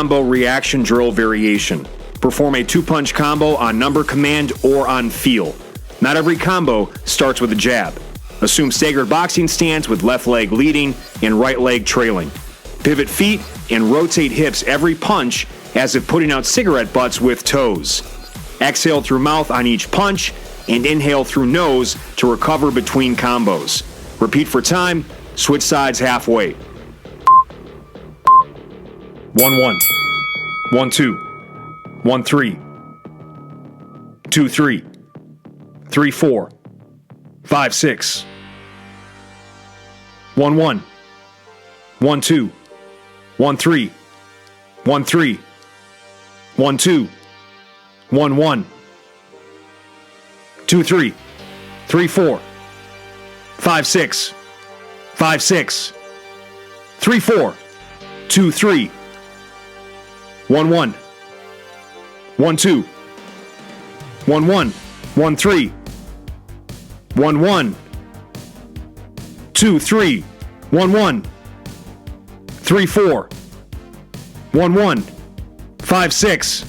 combo reaction drill variation. Perform a 2-punch combo on number command or on feel. Not every combo starts with a jab. Assume staggered boxing stance with left leg leading and right leg trailing. Pivot feet and rotate hips every punch as if putting out cigarette butts with toes. Exhale through mouth on each punch and inhale through nose to recover between combos. Repeat for time, switch sides halfway. 1-1, 1-2, 1-3, 2-3, 3-4, 5-6. 1-1, 1-2, 1-3, 1-3, 1-2, 1-1, 2-3, 3-4, 5-6, 5-6, 3-4, 2-3, 1-1, 1-2, 1-1, 1-3, 1-1, 2-3, 1-1, 3-4, 1-1, 5-6,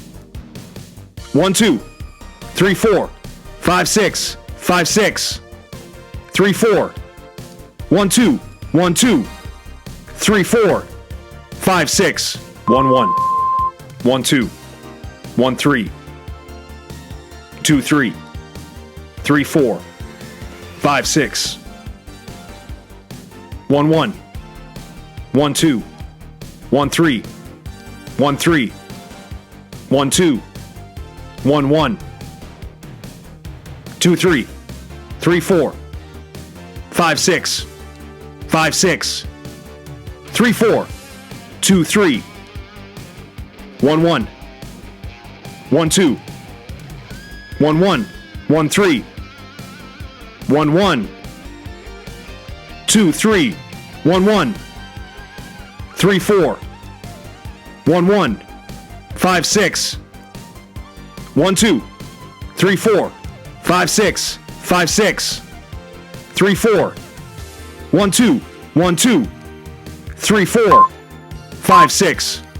1-2, 3-4, 5-6, 5-6, 3-4, 1-2, 1-2, 3-4, 5-6, 1-1, 1-2, 1-3, 2-3, 3-4, 5-6, 1-1, 1-2, 1-3, 1-3, 1-2, 1-1, 2-3, 3-4, 5-6, 5-6, 3-4, 2-3, 1-1, 1-2, 1-1, 1-3, 1-1, 2-3, 1-1, 3-4, 1-1, 5-6, 1-2, 3-4, 5-6, 5-6, 3-4, 1-2, 1-2, 3-4, 5-6.